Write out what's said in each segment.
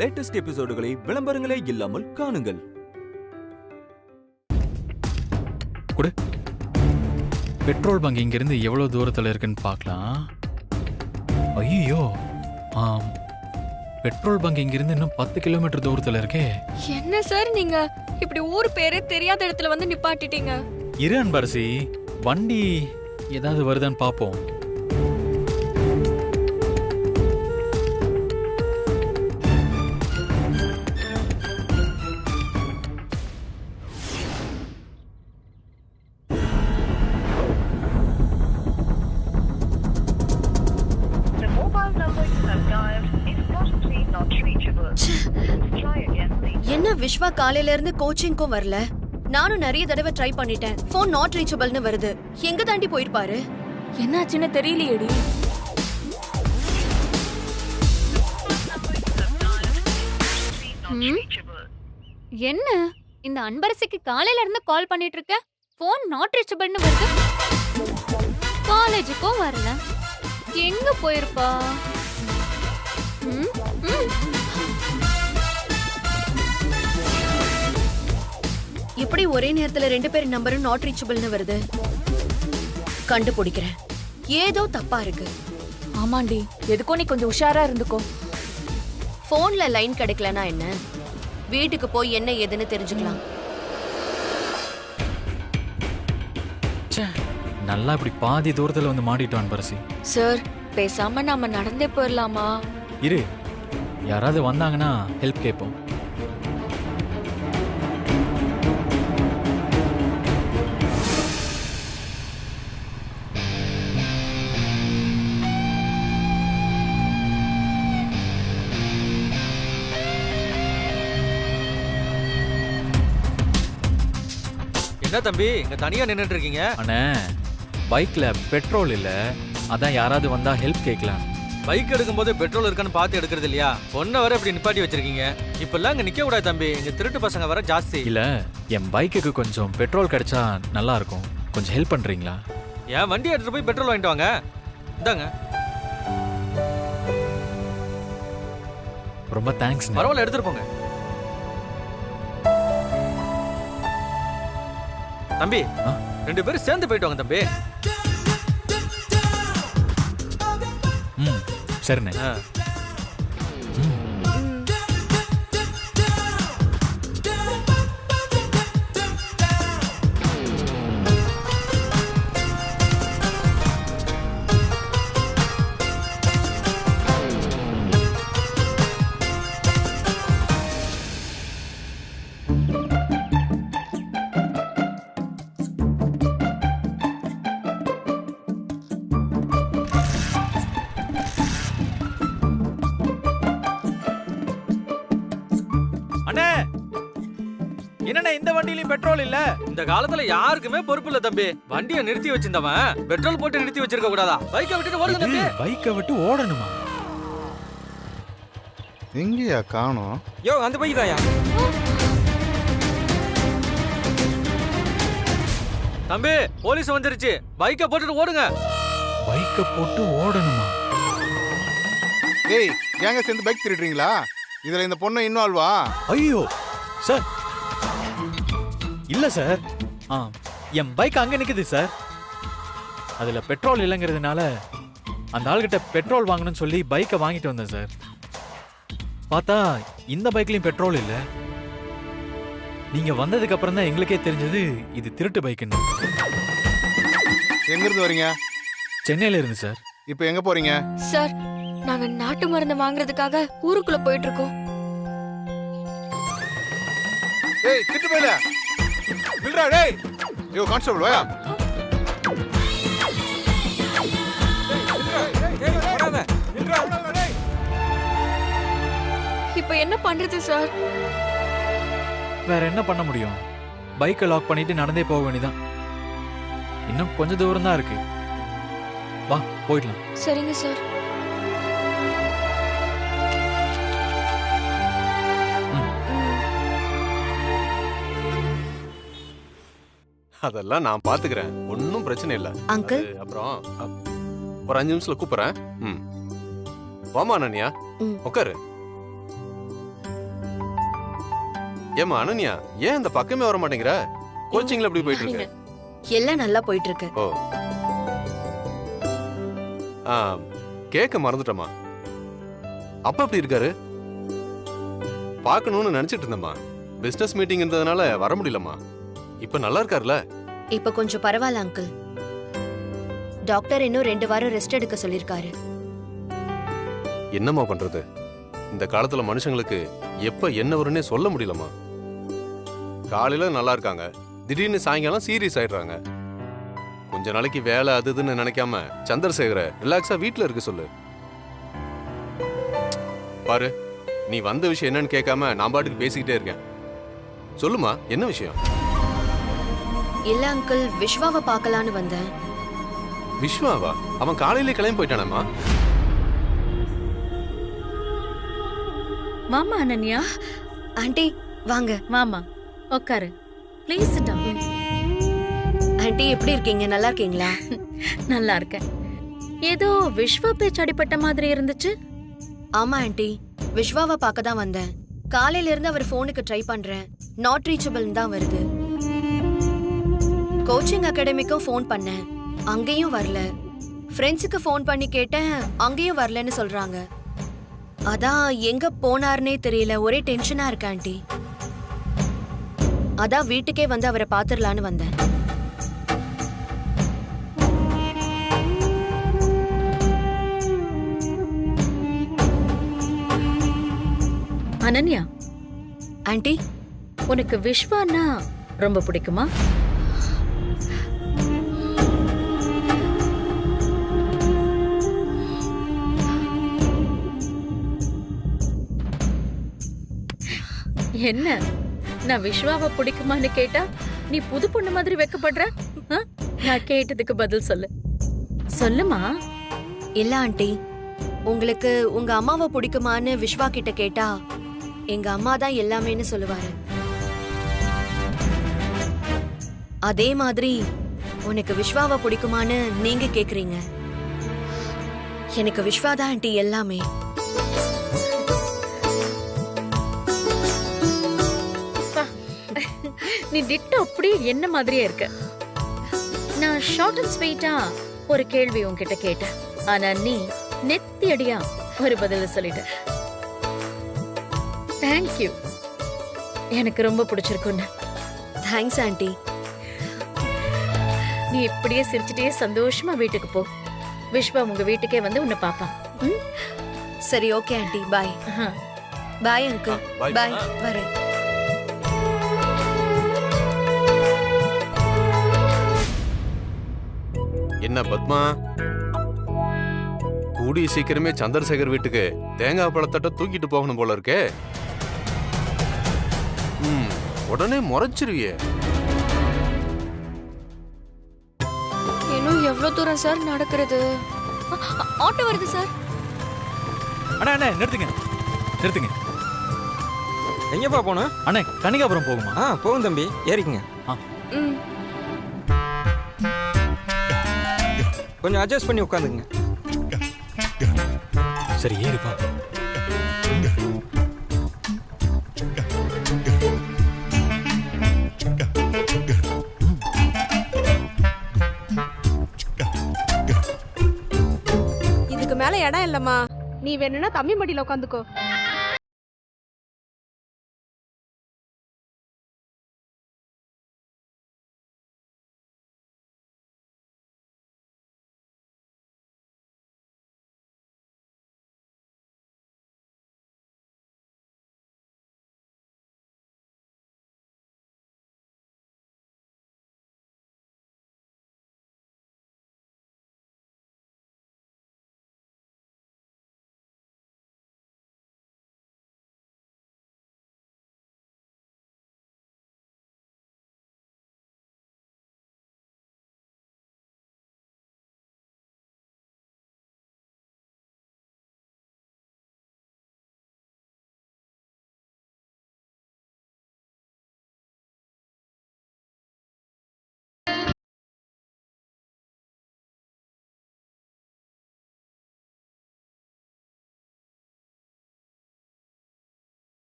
Latest எபிசோடுகளை விளம்பரங்களே இல்லாமல் காணுங்கள். குடு. பெட்ரோல் பங்க் இங்கிருந்து எவ்வளவு தூரத்துல இருக்குன்னு பார்க்கலாம். ஐயோ, பெட்ரோல் பங்க் இங்கிருந்து இன்னும் 10 கிலோமீட்டர் தூரத்துல இருக்கே. என்ன சார் நீங்க இப்படி ஊர் பேரே தெரியாத இடத்துல வந்து நிப்பாட்டிட்டீங்க? இரு அன்பரசி, வண்டி ஏதாவது வருதான்னு பாப்போம். என்ன விஸ்வா காலையில இருந்து கோச்சிங்க்கும் வரல? நானும் நிறைய தடவை ட்ரை பண்ணிட்டேன். போன் நாட் ரீச்சபிள்னு வருது. எங்க தாண்டி போயிருப்பாரு? என்னாச்சுன்னு தெரியலையேடி. என்ன இந்த அன்பரசிக்கு காலையில இருந்து கால் பண்ணிட்டு இருக்க, போன் நாட் ரீச்சபிள்னு வருது. காலேஜுக்கும் வரல, எங்க போயிருப்பா? எப்படி ஒரே நேரத்துல 2 பேர் நம்பரும் நாட் ரீச்சபிள்னு வருது? கண்டுபிடிக்கிறேன். ஏதோ தப்பா இருக்கு. ஆமாண்டி, எதுக்கோ நீ கொஞ்சம் உஷாரா இருந்துக்கோ. போன்ல லைன் கிடைக்கலனா என்ன, வீட்டுக்கு போய் என்ன ஏதுன்னு தெரிஞ்சுக்கலாம். நல்லா இப்படி பாதி தூரத்துல வந்து மாட்டிட்டோம் அன்பரசி. சார், பேசாம நாம நடந்தே போயிடலாமா? இரு, யாராவது வந்தாங்கன்னா ஹெல்ப் கேட்போம். என்ன தம்பி இங்க தனியா நின்னுட்டு இருக்கீங்க? அண்ணே, பைக்ல பெட்ரோல் இல்ல, அதான் யாராவது வந்தா ஹெல்ப் கேட்கலாம். பைக் எடுக்கும்போது பெட்ரோல் இருக்கான்னு பார்த்து எடுக்கிறது இல்லையா? ஒன்ன வர இப்படி நிப்பாட்டி வச்சிருக்கீங்க. இப்பெல்லாம் இங்க நிக்க கூடாது தம்பி, இங்க திருட்டு பசங்க வர ஜாஸ்தி. இல்ல, என் பைக்குக்கு கொஞ்சம் பெட்ரோல் கிடைச்சா நல்லா இருக்கும். கொஞ்சம் ஹெல்ப் பண்றீங்களா? என் வண்டி எடுத்துட்டு போய் பெட்ரோல் வாங்கிட்டு வாங்க. இந்தாங்க. ரொம்ப தேங்க்ஸ். பரவாயில்ல, எடுத்துட்டு போங்க. தம்பி, 2 பேரும் சேர்ந்து போயிட்டு வாங்க தம்பி. சரிண்ணே. என்னண்ணே இந்த வண்டியிலும் பெட்ரோல் இல்ல? இந்த காலத்துல யாருக்குமே பொறுப்பு இல்ல தம்பி. வண்டியை நிறுத்தி வச்சிருந்தவன் பெட்ரோல் போட்டு நிறுத்தி வச்சிருக்க கூடாதா? பைக்கை விட்டுட்டு ஓடுங்க தம்பி. பைக்கை விட்டு ஓடணுமா? எங்கயா காணோம்? யோ, அந்த பைக் தாயா தம்பி. போலீஸ் வந்துருச்சு, பைக்கை போட்டுட்டு ஓடுங்க. பைக்கை போட்டு ஓடணுமா? ஏய், ஏங்க சேர்ந்து பைக் திருடுறீங்களா? இதுல இந்த பொண்ணு இன்வால்வா? ஐயோ சார், இல்ல சார். என் பைக் அங்க நிக்குது சார். அதுல பெட்ரோல் இல்லைங்கிறதுனால அந்த ஆள்கிட்ட பெட்ரோல் வாங்கணும்னு சொல்லி பைக்கை வாங்கிட்டு வந்தேன் சார். பார்த்தா இந்த பைக்லயும் பெட்ரோல் இல்ல. நீங்க வந்ததுக்கு அப்புறம் தான் எங்களுக்கே தெரிஞ்சது இது திருட்டு பைக்குன்னு. எங்க இருந்து வரீங்க? சென்னையில இருந்து சார். இப்போ எங்க போறீங்க? சார், நாங்க நாட்டு மருந்து வாங்குறதுக்காக ஊருக்குள்ள போயிட்டு இருக்கோம். ஏய், கிட்டு போயில. நில்றா டேய். யோ கான்ஸ்டபிள் வாயா. இப்போ என்ன பண்றது சார்? வேற என்ன பண்ண முடியும்? பைக்கை லாக் பண்ணிட்டு நடந்தே போக வேண்டியதான். இன்னும் கொஞ்சம் தூரம் தான் இருக்கு. வா, போயிடலாம். சரிங்க சார். அதெல்லாம் நான் பாத்துக்கிறேன், ஒன்னும் பிரச்சனை இல்ல. அங்கிள், அப்புறம் ஒரு 5 நிமிஷத்துல கூப்பிடுறேன். வாமா அனன்யா, உட்காரு. ஏமா அனன்யா, ஏன் இந்த பக்கமே வர மாட்டேங்கிற? கோச்சிங்ல எப்படி போயிட்டு இருக்கு? எல்லாம் நல்லா போயிட்டு இருக்கு. ஓ, கேட்க மறந்துட்டமா. அப்பா எப்படி இருக்காரு? பார்க்கணும்னு நினைச்சிட்டு இருந்தேம்மா. பிசினஸ் மீட்டிங் இருந்ததுனால வர முடியலம்மா. இப்ப நல்லா இருக்காருல்ல? இப்ப கொஞ்சம் பரவாயில்ல அங்கிள். டாக்டர் இன்னும் 2 வாரம் ரெஸ்ட் எடுக்க சொல்லிருக்காரு. என்னம்மா பண்றது? இந்த காலத்துல மனுஷங்களுக்கு எப்ப என்ன வரும்னே சொல்ல முடியலம்மா. காலையில நல்லா இருக்காங்க, திடீர்னு சாயங்காலம் சீரியஸ் ஆயிடுறாங்க. கொஞ்ச நாளைக்கு வேலை அது இதுன்னு நினைக்காம சந்திரசேகர ரிலாக்ஸா வீட்டுல இருக்க சொல்லு. பாரு, நீ வந்த விஷயம் என்னன்னு கேட்காம நான் பாட்டுக்கு பேசிக்கிட்டே இருக்கேன். சொல்லுமா, என்ன விஷயம்? இல்ல அங்கிள், விஸ்வாவை பார்க்கலான்னு வந்தேன். விஸ்வாவா? அவன் காலையிலே கிளம்பி போயிட்டானம்மா. வாமா அனன்யா. ஆண்டி வாங்க. வாமா உட்காரு. Please sit down. ஆண்டி எப்படி இருக்கீங்க? நல்லா இருக்கீங்களா? நல்லா இருக்கேன். ஏதோ விஸ்வா பேச்சு அடிபட்ட மாதிரி இருந்துச்சு. ஆமா ஆண்டி, விஸ்வாவை பார்க்க தான் வந்தேன். காலையில இருந்து அவர் போனுக்கு ட்ரை பண்றேன், நாட் ரீச்சபிள் தான் வருது. கோச்சிங் அகாடமிக்கும் ஃபோன் பண்ணேன், அங்கேயும் வரல. ஃப்ரெண்ட்ஸுக்கு ஃபோன் பண்ணி கேட்டேன், அங்கேயும் வரலன்னு சொல்றாங்க. அதான் எங்க போனார்னே தெரியல, ஒரே டென்ஷனா இருக்கு ஆண்டி. அதான் வீட்டுக்கே வந்து அவரை பாத்துரலான்னு வந்தேன். அனன்யா, ஆண்டி, உனக்கு விஸ்வானா ரொம்ப பிடிக்குமா? என்ன, நான் விஸ்வாவை பிடிக்குமான்னு கேட்டா நீ புது பொண்ணு மாதிரி வெக்கப்படுற? நான் கேட்டதுக்கு பதில் சொல்லு. சொல்லுமா. இல்ல ஆண்டி, உங்களுக்கு உங்க அம்மாவை பிடிக்குமான்னு விஸ்வா கிட்ட கேட்டா எங்க அம்மா தான் எல்லாமேன்னு சொல்லுவாரு. அதே மாதிரி உனக்கு விஸ்வாவை பிடிக்குமான்னு நீங்க கேக்குறீங்க. எனக்கு விஸ்வா தான் ஆண்டி எல்லாமே. நீ டிட்டோ அப்படியே என்ன மாதிரியே இருக்க. நான் ஷார்ட் அண்ட் ஸ்வீட்டா ஒரு கேள்வி உன்கிட்ட கேட்டேன், ஆனா நீ நெத்தி அடியா ஒரு பதில சொல்லிட்ட. தேங்க்யூ, எனக்கு ரொம்ப பிடிச்சிருக்குன்னு. Thanks aunty. நீ இப்படியே சிரிச்சுட்டே சந்தோஷமா வீட்டுக்கு போ. விஸ்வா உங்க வீட்டுக்கே வந்து உன்னை பாப்பான். சரி, okay aunty, bye. Bye uncle. bye. Bye, வரேன். என்ன பத்மா, கூடிய சீக்கிரமே சந்திரசேகர் வீட்டுக்கு தேங்காய் பழத்தட்ட தூக்கிட்டு போகணும் போல இருக்கே. உடனே முறைச்சிருவியே. இன்னும் எவ்வளவு தூரம் சார் நடக்கிறது? ஆட்டோ வருது சார். அண்ணா அண்ணா, நிறுத்துங்க நிறுத்துங்க. எங்கப்பா போகணும்? அண்ணே, கனிகாபுரம் போகுமா? போகும் தம்பி, ஏறிக்குங்க. கொஞ்சம் அட்ஜஸ்ட் பண்ணி உட்காந்துங்க. சரி, ஏறிப்பா. இதுக்கு மேல இடம் இல்லம்மா, நீ வேணும்னா தம்பி மடியில உட்காந்துக்கோ.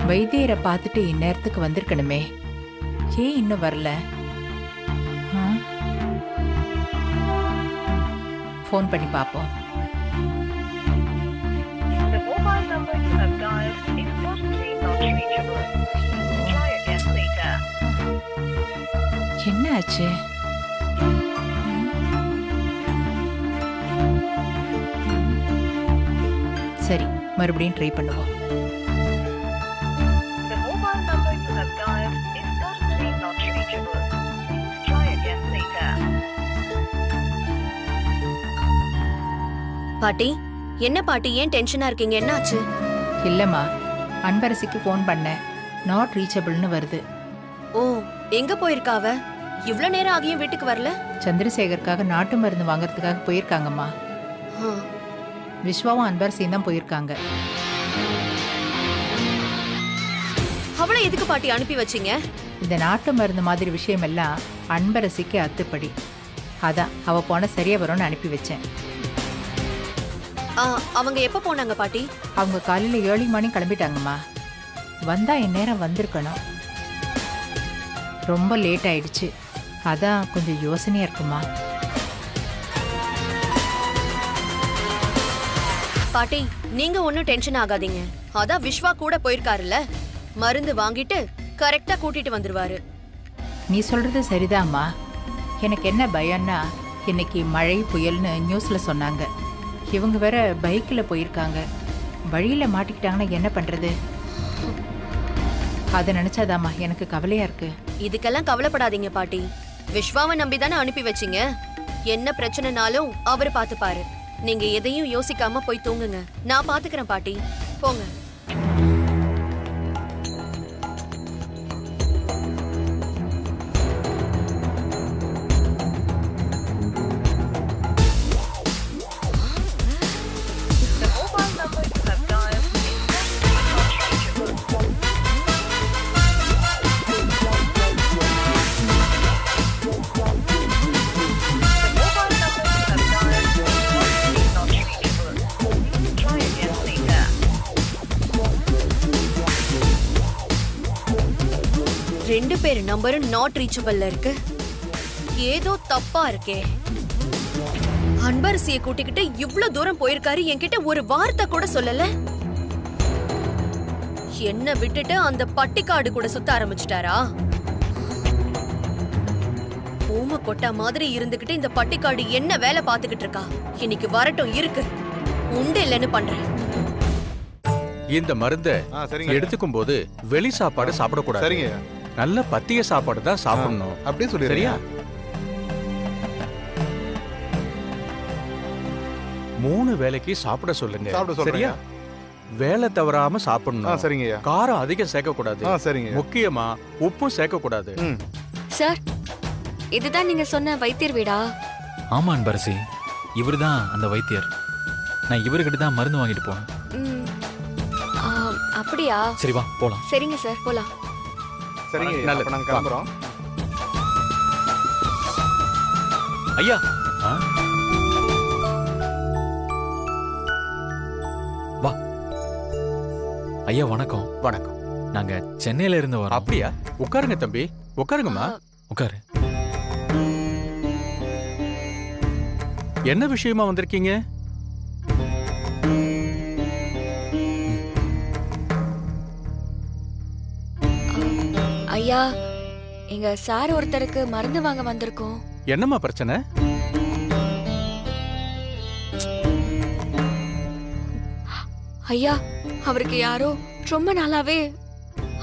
வைத்தியரை பார்த்துட்டு இந்நேரத்துக்கு வந்திருக்கணுமே, ஏன் இன்னும் வரல? ஃபோன் பண்ணி பார்ப்போம். என்ன ஆச்சு? சரி, மறுபடியும் ட்ரை பண்ணுவோம். பாட்டி, என்ன பாட்டி, ஏன் டென்ஷனா இருக்கீங்க? என்னாச்சு? இல்லம்மா, அன்பரசிக்கு ஃபோன் பண்ணேன், நாட் ரீச்சபிள்னு வருது. ஓ, எங்க போயிருக்கா அவ? இவ்ளோ நேரம் ஆகியும் வீட்டுக்கு வரல? சந்திரசேகருக்காக நாட்டு மருந்து வாங்குறதுக்காக போயிருக்காங்கம்மா. விஸ்வாவும் அன்பரசியும் தான் போயிருக்காங்க. அவளை எதுக்கு பாட்டி அனுப்பி வச்சீங்க? இந்த நாட்டு மருந்து மாதிரி விஷயம் எல்லாம் அன்பரசிக்கு அத்துப்படி. அதான் அவ போன சரியா வரும்னு அனுப்பி வச்சேன். அவங்க எப்ப போனாங்க பாட்டி? அவங்க காலையில 7 மணி கிளம்பிட்டாங்கம்மா. வந்தா இந்நேரம் வந்திருக்கணும். ரொம்ப லேட் ஆயிடுச்சு, அதான் கொஞ்சம் யோசனையா இருக்குமா. பாட்டி, நீங்க ஒன்னும் டென்ஷன் ஆகாதீங்க. அதான் விஸ்வா கூட போயிருக்காருல்ல, மருந்து வாங்கிட்டு கரெக்டா கூட்டிட்டு வந்துருவாரு. நீ சொல்றது சரிதாம்மா. எனக்கு என்ன பயம்னா, இன்னைக்கு மழை புயல்னு நியூஸ்ல சொன்னாங்க. இவங்க வேற பைக்கில் போயிருக்காங்க, வழியில மாட்டிக்கிட்டாங்கன்னா என்ன பண்றது? அதை நினைச்சாதாம்மா எனக்கு கவலையா இருக்கு. இதுக்கெல்லாம் கவலைப்படாதீங்க பாட்டி. விஸ்வாவை நம்பிதானே அனுப்பி வச்சீங்க. என்ன பிரச்சனைனாலும் அவரு பாத்துப்பாரு. நீங்க எதையும் யோசிக்காம போய் தூங்குங்க, நான் பாத்துக்கிறேன் பாட்டி. போங்க. ரெண்டு பேர் நம்பரும் நாட் ரீச்சபிள்ல இருக்கு. ஏதோ தப்பா இருக்கே. அன்பரசியை கூட்டிக்கிட்டு இவ்ளோ தூரம் போயிருக்காரு, என்கிட்ட ஒரு வார்த்தை கூட சொல்லல. என்ன விட்டுட்டு அந்த பட்டிக்காடு கூட சுத்த ஆரம்பிச்சிட்டாரா? ஊம கொட்டா மாதிரி இருந்துகிட்டு இந்த பட்டிக்காடு என்ன வேலை பார்த்துக்கிட்டு இருக்கா? இன்னைக்கு வரட்டும், இருக்கு உண்டு இல்லைன்னு பண்றேன். இந்த மருந்தை எடுத்துக்கும் போது வெளி சாப்பாடு சாப்பிடக்கூடாது. சரிங்க. நல்ல பத்திய சாப்பாடு தான் சாப்பிடணும். அப்படியே சொல்லி சரியா? 3 வேளைக்கு சாப்பிட சொல்லுங்க. சரியா? வேலை தவறாம சாப்பிடணும். சரிங்க. காரம் அதிகம் சேர்க்க கூடாது. சரிங்க. முக்கியமா உப்பும் சேர்க்க கூடாது. சார், இதுதான் நீங்க சொன்ன வைத்தியர் வீடா? ஆமா அன்பரசி, இவர்தான் அந்த வைத்தியர். நான் இவர்கிட்ட தான் மருந்து வாங்கிட்டு போனேன். அப்படியா? சரி வா போலாம். சரிங்க சார், போலாம். சரிங்க, அப்ப நாங்க கிளம்புறோம். ஐயா, வா. ஐயா வணக்கம். வணக்கம். நாங்க சென்னையில இருந்து வரோம். அப்படியா? உட்காருங்க தம்பி, உட்காருங்கம்மா. உட்காரு. என்ன விஷயமா வந்திருக்கீங்க? ஐயா, எங்க சார் ஒருத்தருக்கு மருந்து வாங்க வந்திருக்கோம். என்னம்மா பிரச்சனை? ஐயா, அவருக்கு யாரோ ரொம்ப நாளாவே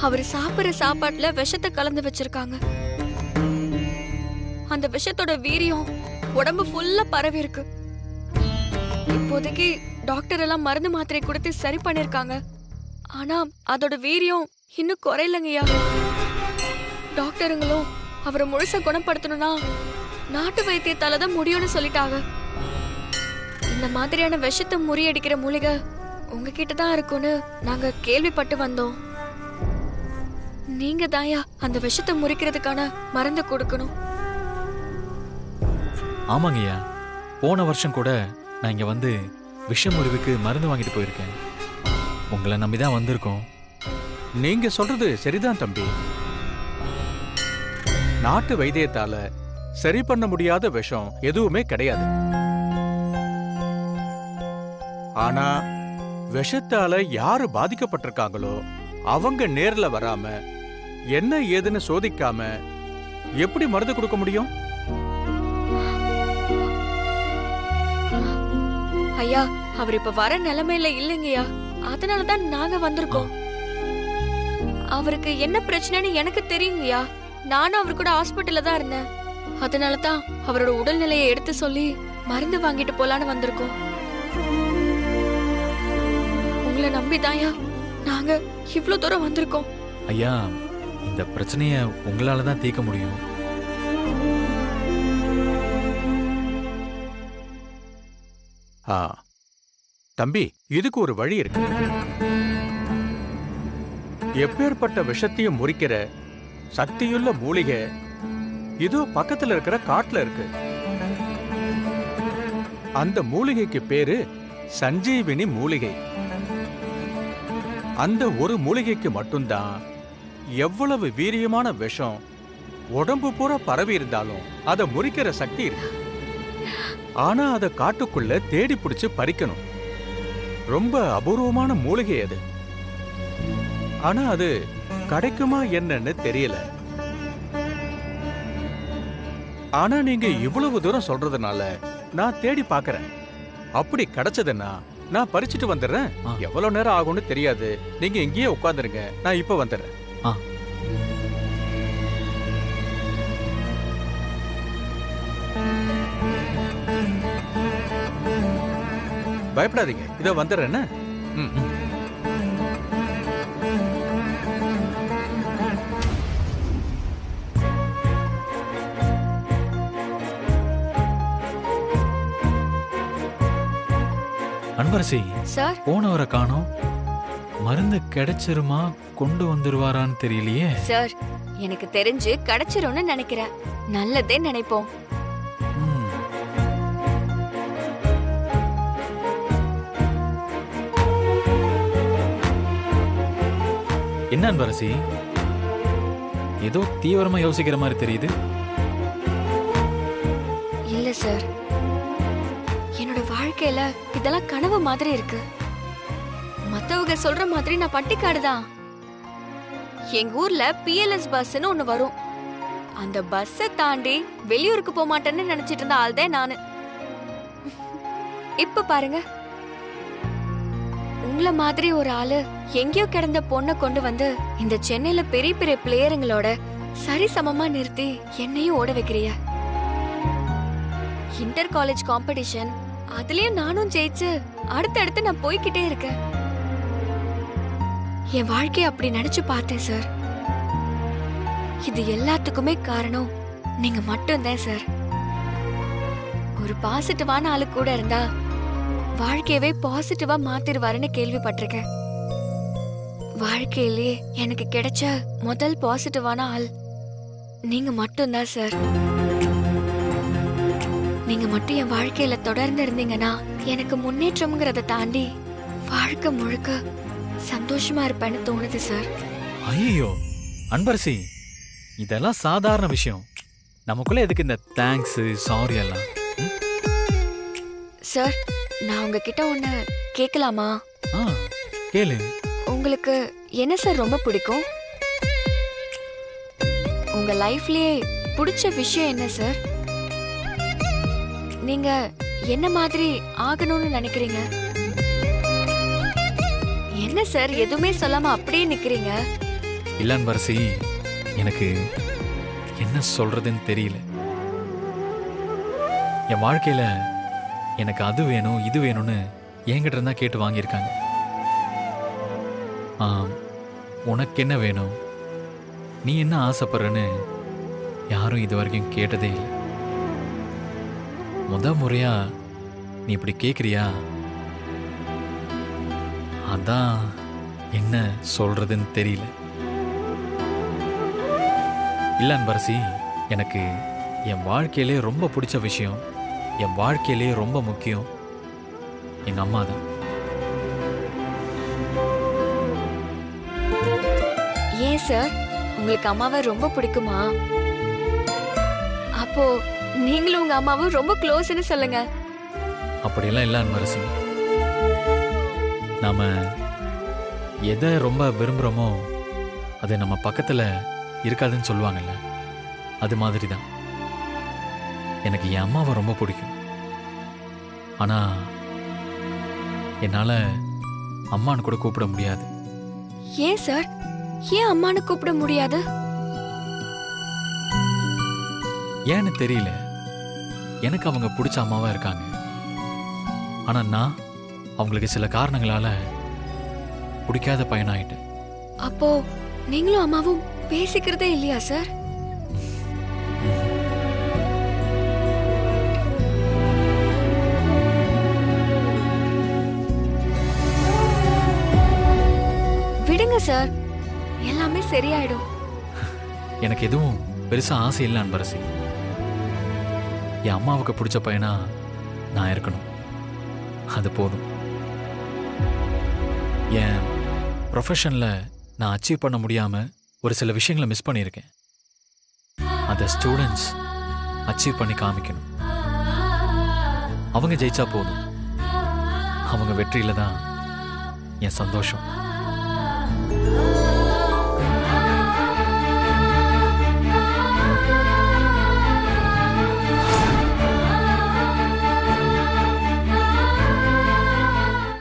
அவர் சாப்பிடுற சாப்பாட்டுல விஷத்தை கலந்து வச்சிருக்காங்க. அந்த விஷத்தோட வீரியம் உடம்பு ஃபுல்லா பரவி இருக்கு. இப்போதைக்கு டாக்டர் எல்லாம் மருந்து மாத்திரை கொடுத்து சரி பண்ணிருக்காங்க. ஆனா அதோட வீரியம் இன்னும் குறையலங்கய்யா. டாக்டருங்களும் அவரை முழுசா குணப்படுத்தணும்னா நாட்டு வைத்தியத்தால தான் முடியும்னு சொல்லிட்டாங்க. இந்த மாதிரியான விஷத்தை முறியடிக்கிற மூலிகை உங்ககிட்ட தான் இருக்கும்னு நாங்க கேள்விப்பட்டு வந்தோம். நீங்க தாயா அந்த விஷத்தை முறிக்கிறதுக்கான மருந்து கொடுக்கணும். ஆமாங்கய்யா, போன வருஷம் கூட நான் இங்க வந்து விஷ முறிவுக்கு மருந்து வாங்கிட்டு போயிருக்கேன். உங்களை நம்பிதான் வந்திருக்கோம். நீங்க சொல்றது சரிதான் தம்பி. நாட்டு வைத்தியத்தால சரி பண்ண முடியாத விஷம் எதுவுமே கிடையாது. ஆனா விஷத்தால யாரு பாதிக்கப்பட்டிருக்காங்களோ அவங்க நேர்ல வராம என்ன ஏதுன்னு சோதிக்காம எப்படி மருந்து கொடுக்க முடியும்? ஐயா, அவர் இப்ப வர நிலைமையில இல்லைங்கய்யா. அதனாலதான் நாங்க வந்திருக்கோம். அவருக்கு என்ன பிரச்சனைன்னு எனக்கு தெரியுங்கய்யா. நானும் அவர் கூட ஹாஸ்பிட்டல்ல தான் இருந்தேன். அதனாலதான் அவரோட உடல்நிலையை எடுத்து சொல்லி மருந்து வாங்கிட்டு போலான்னு வந்திருக்கோம். உங்களை நம்பிதாயா நாங்க இவ்ளோ தூரம் வந்திருக்கோம். ஐயா, இந்த பிரச்சனைய உங்களால தான் தீர்க்க முடியும். தம்பி, இதுக்கு ஒரு வழி இருக்கு. எப்பேற்பட்ட விஷத்தையும் முறிக்கிற சக்தியுள்ள மூலிகை இதோ பக்கத்துல இருக்கிற காட்டுல இருக்கு. அந்த மூலிகைக்கு பேரு சஞ்சீவினி மூலிகை. அந்த ஒரு மூலிகைக்கு மட்டும்தான் எவ்வளவு வீரியமான விஷம் உடம்பு பூரா பரவி இருந்தாலும் அதை முறிக்கிற சக்தி இருக்கு. ஆனா அதை காட்டுக்குள்ள தேடி பிடிச்சு பறிக்கணும். ரொம்ப அபூர்வமான மூலிகை அது. ஆனா அது கிடைக்குமா என்னன்னு தெரியல. ஆனா நீங்க இவ்வளவு தூரம் சொல்றதுனால நான் தேடி பாக்குறேன். அப்படி கிடைச்சதுன்னா நான் பறிச்சுட்டு வந்துடுறேன். எவ்வளவு நேரம் ஆகும்னு தெரியாது. நீங்க இங்கேயே உட்கார்ந்துருங்க, நான் இப்ப வந்துடுறேன். பயப்படாதீங்க, இத வந்துடுறேன்னு. அன்பரசி சார், போனவரை காணோம். மருந்து கிடைச்சிருமா, கொண்டு வந்துருவாரான்னு தெரியலையே. சார், எனக்கு தெரிஞ்சு கிடைச்சிரும்னு நினைக்கிறேன். நல்லதே நினைப்போம். என்ன அன்பரசி, ஏதோ தீவிரமா யோசிக்கிற மாதிரி தெரியுது. இல்ல சார், என்னோட வாழ்க்கையில இதெல்லாம் கனவு மாதிரி இருக்கு. மத்தவங்க சொல்ற மாதிரி நான் பட்டிக்காடுதான். எங்க ஊர்ல பிஎல்எஸ் பஸ்ன்னு ஒண்ணு வரும். அந்த பஸ்ஸை தாண்டி வெளியூருக்கு போக மாட்டேன்னு நினைச்சிட்டு இருந்த ஆள் தான் நானு. இப்ப பாருங்க, உங்கள மாதிரி ஒரு ஆளு எங்கேயோ கிடந்த பொண்ணை கொண்டு வந்து இந்த சென்னையில பெரிய பெரிய பிளேயருங்களோட சரி சமமா நிறுத்தி என்னையும் ஓட வைக்கிறிய. இன்டர் காலேஜ் காம்படிஷன், அதுலயும் நானும் ஜெயிச்சு அடுத்தடுத்து நான் போய்கிட்டே இருக்கேன். என் வாழ்க்கைய அப்படி நினைச்சு பார்த்தேன் சார். இது எல்லாத்துக்குமே காரணம் நீங்க மட்டும்தான் சார். ஒரு பாசிட்டிவான ஆளு கூட இருந்தா வாழ்க்கையவே பாசிட்டிவா மாத்திருவாருன்னு கேள்விப்பட்டிருக்கேன். வாழ்க்கையிலே எனக்கு கிடைச்ச முதல் பாசிட்டிவான ஆள் நீங்க மட்டும்தான் சார். நீங்க மட்டும் என் வாழ்க்கையில தொடர்ந்து இருந்தீங்கன்னா எனக்கு முன்னேற்றம்ங்கிறத தாண்டி வாழ்க்கை முழுக்க சந்தோஷமா இருப்பேன்னு தோணுது சார். ஐயோ அன்பரசி, இதெல்லாம் சாதாரண விஷயம். நமக்குள்ள எதுக்கு இந்த தேங்க்ஸ் சாரி எல்லாம்? சார், நான் உங்ககிட்ட ஒண்ணு கேட்கலாமா? கேளு. உங்களுக்கு என்ன சார் ரொம்ப பிடிக்கும்? உங்க லைஃப்லயே பிடிச்ச விஷயம் என்ன சார்? நீங்க என்ன மாதிரி ஆகணும்னு நினைக்கிறீங்க? என்ன சார் எதுவுமே சொல்லாம அப்படியே நிக்கிறீங்க? இல்ல அன்பரசி, எனக்கு என்ன சொல்றதுன்னு தெரியல. என் வாழ்க்கையில எனக்கு அது வேணும் இது வேணும்னு என்கிட்ட இருந்தா கேட்டு வாங்கியிருக்காங்க. உனக்கு என்ன வேணும், நீ என்ன ஆசைப்படுறன்னு யாரும் இது வரைக்கும் கேட்டதே இல்லை. முறையா நீ இப்படி கேட்குறியா, அதான் என்ன சொல்றதுன்னு தெரியல. இல்ல அன்பரசி, எனக்கு என் வாழ்க்கையிலே ரொம்ப பிடிச்ச விஷயம், என் வாழ்க்கையிலே ரொம்ப முக்கியம் எங்க அம்மா தான். ஏன் சார் உங்களுக்கு அம்மாவை ரொம்ப பிடிக்குமா? அப்போ நீங்களும் உங்க அம்மாவும் ரொம்ப க்ளோஸ்னு சொல்லுங்க. அப்படியெல்லாம் இல்லை அன்பரசி. நாம எதை ரொம்ப விரும்புகிறோமோ அது நம்ம பக்கத்தில் இருக்காதுன்னு சொல்லுவாங்கல்ல, அது மாதிரி தான். எனக்கு என் அம்மாவை ரொம்ப பிடிக்கும். ஆனால் என்னால் அம்மான்னு கூட கூப்பிட முடியாது. ஏன் சார், ஏன் அம்மான்னு கூப்பிட முடியாது? ஏன்னு தெரியல. எனக்கு அவங்க பிடிச்ச அம்மாவா இருக்காங்க. ஆனால் நான் அவங்களுக்கு சில காரணங்களால பிடிக்காத பையனாயிட்டேன். அப்போ நீங்களும் அம்மாவும் பேசிக்கிறதே இல்லையா சார்? விடுங்க சார், எல்லாமே சரியாயிடும். எனக்கு எதுவும் பெருசா ஆசை இல்லை அன்பரசி. என் அம்மாவுக்கு பிடிச்ச பையனா நான் இருக்கணும், அது போதும். என் ப்ரொஃபஷனில் நான் அச்சீவ் பண்ண முடியாம ஒரு சில விஷயங்களை மிஸ் பண்ணியிருக்கேன். அதை ஸ்டூடெண்ட்ஸ் அச்சீவ் பண்ணி காமிக்கணும். அவங்க ஜெயிச்சா போதும். அவங்க வெற்றியில தான் என் சந்தோஷம்.